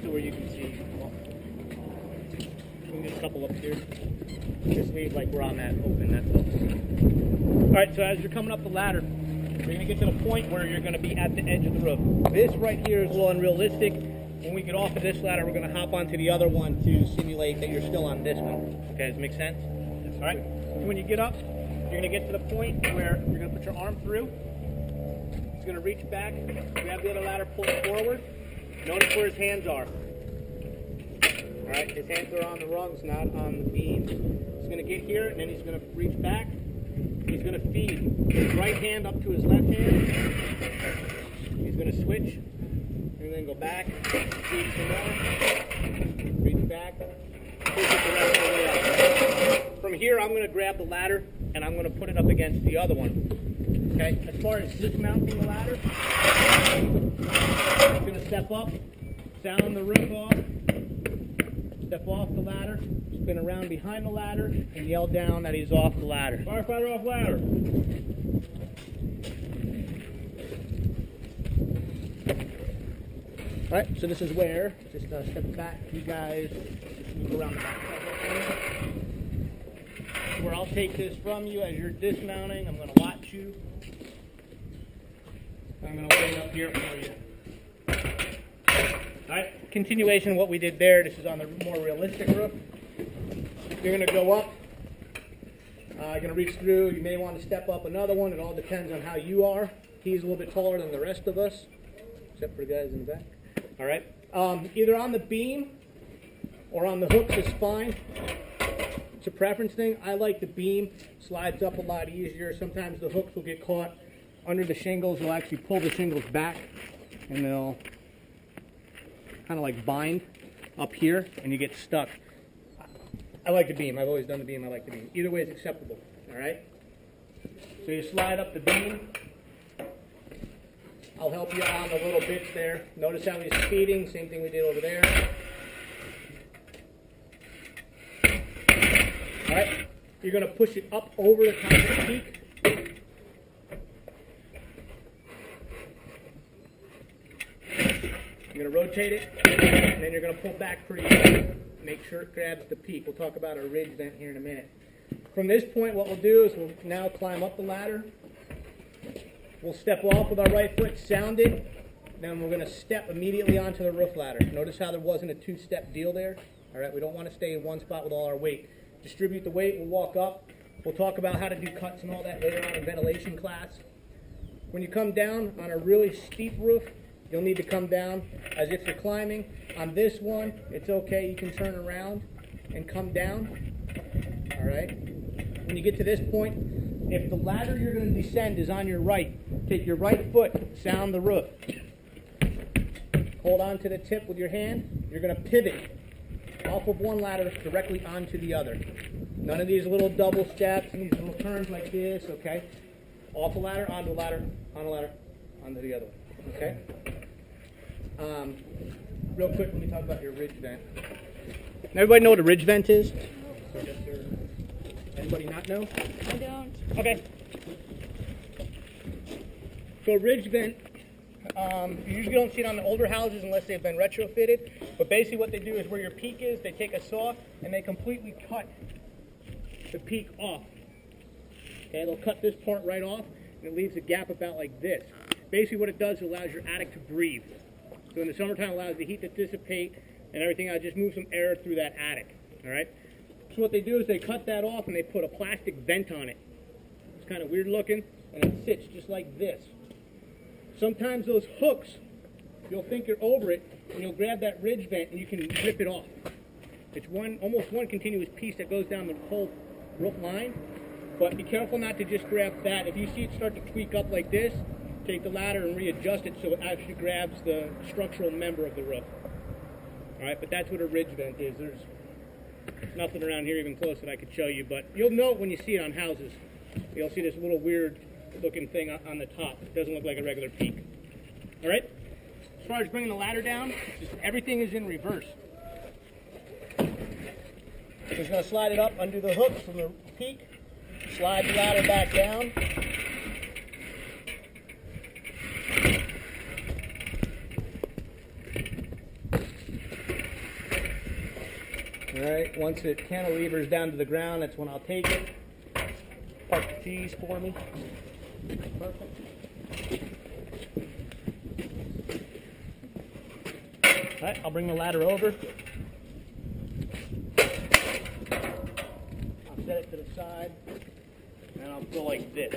to where you can see. Well, we can get a couple up here. Just leave like we're on that open, that's all. Alright, so as you're coming up the ladder, you're going to get to the point where you're going to be at the edge of the roof. This right here is a little unrealistic. When we get off of this ladder, we're going to hop onto the other one to simulate that you're still on this one. Okay, does it make sense? Alright, so when you get up, you're going to get to the point where you're going to put your arm through. He's going to reach back, grab the other ladder, pull it forward. Notice where his hands are. Alright, his hands are on the rungs, not on the beams. He's going to get here, and then he's going to reach back. He's going to feed his right hand up to his left hand. He's going to switch, and then go back, feed some more, reach back, push it the rest of the way up. From here, I'm going to grab the ladder, and I'm going to put it up against the other one. Okay, as far as dismounting the ladder, I'm going to step up, sound the roof off, step off the ladder, spin around behind the ladder, and yell down that he's off the ladder. Firefighter off ladder. Alright, so this is where, just step back, you guys, just move around the back. Where I'll take this from you as you're dismounting, I'm going to watch you. I'm going to lay it up here for you. Alright, continuation of what we did there. This is on the more realistic roof. You're going to go up. You're going to reach through. You may want to step up another one. It all depends on how you are. He's a little bit taller than the rest of us, except for the guys in the back. Alright, either on the beam or on the hooks is fine. It's a preference thing. I like the beam. Slides up a lot easier. Sometimes the hooks will get caught under the shingles. They'll actually pull the shingles back, and they'll kind of like bind up here, and you get stuck. I like the beam. I've always done the beam. I like the beam. Either way is acceptable. All right? So you slide up the beam. I'll help you on the little bits there. Notice how he's feeding. Same thing we did over there. All right? You're going to push it up over the top of the peak. You're going to rotate it, and then you're going to pull back pretty good. Make sure it grabs the peak. We'll talk about a ridge vent here in a minute. From this point, what we'll do is we'll now climb up the ladder. We'll step off with our right foot, sound it, then we're going to step immediately onto the roof ladder. Notice how there wasn't a two-step deal there? All right, we don't want to stay in one spot with all our weight. Distribute the weight, we'll walk up. We'll talk about how to do cuts and all that later on in ventilation class. When you come down on a really steep roof, you'll need to come down as if you're climbing. On this one, it's okay. You can turn around and come down. All right? When you get to this point, if the ladder you're going to descend is on your right, take your right foot, sound the roof. Hold on to the tip with your hand. You're going to pivot off of one ladder directly onto the other. None of these little double steps and these little turns like this, okay? Off a ladder, onto a ladder, on a ladder, onto the other one, okay? Real quick, let me talk about your ridge vent. Everybody know what a ridge vent is? Anybody not know? I don't. Okay. So a ridge vent, you usually don't see it on the older houses unless they've been retrofitted. But basically what they do is where your peak is, they take a saw and they completely cut the peak off. Okay, they'll cut this part right off and it leaves a gap about like this. Basically what it does, it allows your attic to breathe. So in the summertime, it allows the heat to dissipate and everything. I'll just move some air through that attic. All right. So what they do is they cut that off and they put a plastic vent on it. It's kind of weird looking, and it sits just like this. Sometimes those hooks, you'll think you're over it, and you'll grab that ridge vent and you can rip it off. It's almost one continuous piece that goes down the whole roof line. But be careful not to just grab that. If you see it start to tweak up like this, take the ladder and readjust it so it actually grabs the structural member of the roof. All right, but that's what a ridge vent is. There's nothing around here even close that I could show you, but you'll know it when you see it on houses. You'll see this little weird looking thing on the top. It doesn't look like a regular peak. All right? As far as bringing the ladder down, everything is in reverse. Just going to slide it up, undo the hooks from the peak, slide the ladder back down. All right, once it cantilevers down to the ground, that's when I'll take it. Park the T's for me. Perfect. All right, I'll bring the ladder over. I'll set it to the side, and I'll go like this.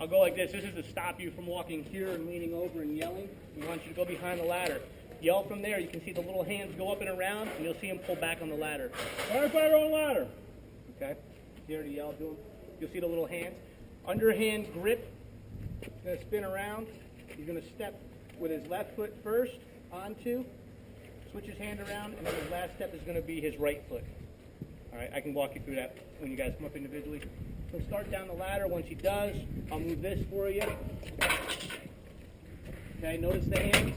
I'll go like this. This is to stop you from walking here and leaning over and yelling. We want you to go behind the ladder. Yell from there. You can see the little hands go up and around, and you'll see him pull back on the ladder. Firefighter on ladder. Okay. You already yelled to him. You'll see the little hands. Underhand grip. He's going to spin around. He's going to step with his left foot first onto, switch his hand around, and then his last step is going to be his right foot. All right, I can walk you through that when you guys come up individually. So start down the ladder. Once he does, I'll move this for you. Okay, notice the hands.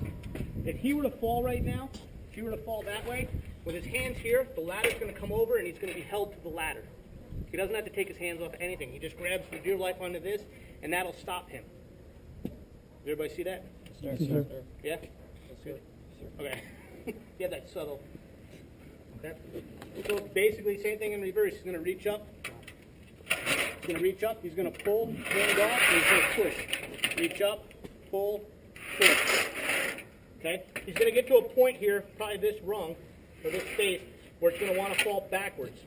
If he were to fall right now, if he were to fall that way, with his hands here, the ladder's going to come over and he's going to be held to the ladder. He doesn't have to take his hands off anything. He just grabs the deer life onto this, and that'll stop him. Everybody see that? Yes, sir. Yeah? Okay. Yeah, that's subtle. Okay. So basically, same thing in reverse. He's going to reach up. He's going to reach up. He's going to pull, hand off, and he's going to push. Reach up, pull, push. Okay? He's going to get to a point here, probably this rung, or this space, where it's going to want to fall backwards.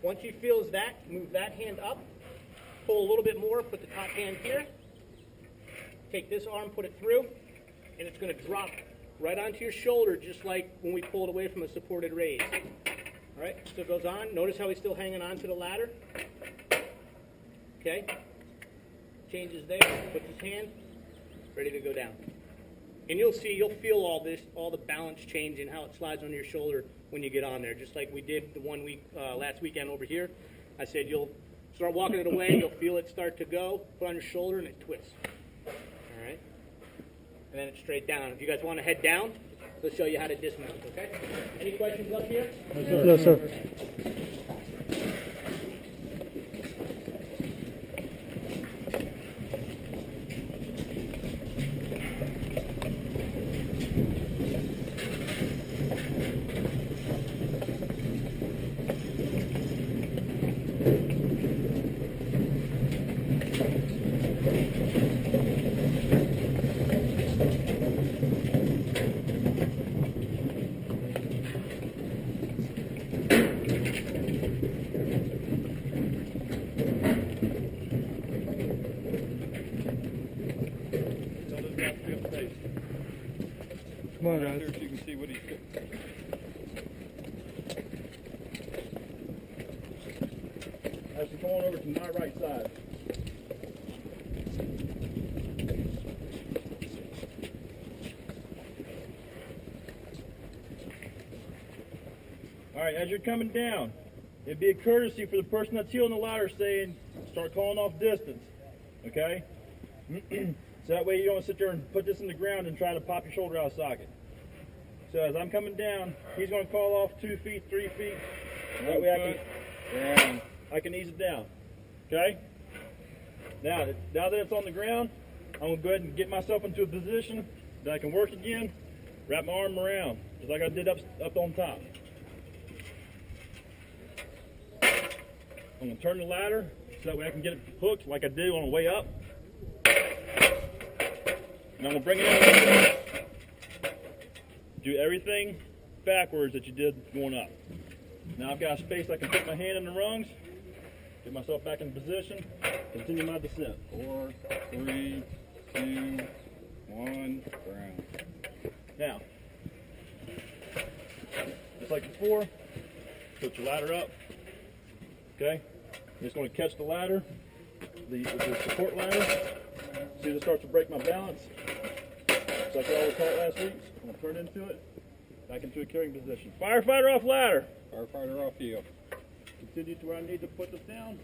Once he feels that, move that hand up, pull a little bit more, put the top hand here, take this arm, put it through, and it's going to drop right onto your shoulder, just like when we pulled away from a supported raise. All right, so it goes on. Notice how he's still hanging on to the ladder. Okay, changes there, puts his hand, ready to go down. And you'll see, you'll feel all this, all the balance change and how it slides on your shoulder when you get on there, just like we did the 1 week, last weekend over here. I said you'll start walking it away, you'll feel it start to go, put on your shoulder, and it twists. All right? And then it's straight down. If you guys want to head down, we'll show you how to dismount, okay? Any questions up here? No, sir. Come on, guys. So you can see what he's doing. As you're going over to my right side. All right, as you're coming down, it'd be a courtesy for the person that's heeling the ladder saying, start calling off distance, okay? So that way you don't sit there and put this in the ground and try to pop your shoulder out of socket. So as I'm coming down, he's going to call off 2 feet, 3 feet. That way I can ease it down. Okay? Now that it's on the ground, I'm going to go ahead and get myself into a position that I can work again, wrap my arm around, just like I did up on top. I'm going to turn the ladder so that way I can get it hooked like I did on the way up. And I'm going to bring it up. Do everything backwards that you did going up. Now I've got a space I can put my hand in the rungs, get myself back in position, continue my descent. 4, 3, 2, 1, ground. Now, just like before, put your ladder up. Okay? I'm just going to catch the ladder, the support ladder. See, this starts to break my balance. Just like I always taught last week. I'm going to turn into it, back into a carrying position. Firefighter off ladder. Firefighter off heel. Continue to where I need to put this down.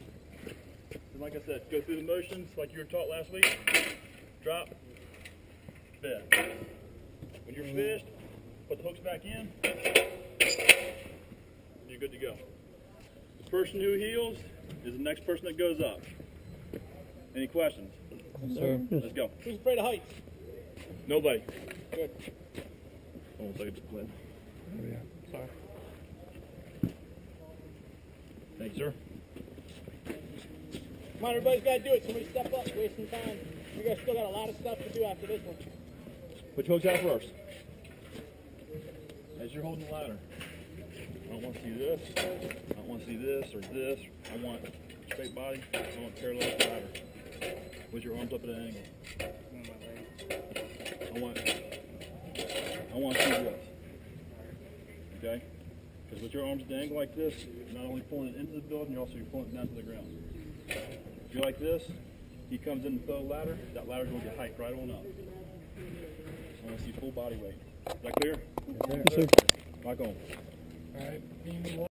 And like I said, go through the motions like you were taught last week. Drop, bend. When you're finished, put the hooks back in. You're good to go. The person who heals is the next person that goes up. Any questions? Yes, sir. Let's go. Who's afraid of heights? Nobody. Good. Hold on a second, just blend. Come on, everybody's got to do it. Somebody step up, wasting time. You guys still got a lot of stuff to do after this one. Put your hooks out first. As you're holding the ladder. I don't want to see this. I don't want to see this or this. I want straight body. I want parallel to the ladder. With your arms up at an angle. I want to see this. Okay? Because with your arms at an angle like this, you're not only pulling it into the building, you're also pulling it down to the ground. If you're like this, he comes in and throws the ladder, that ladder's going to get hiked right on up. So I want to see full body weight. Is that clear? Yes, sir. Lock on. All right.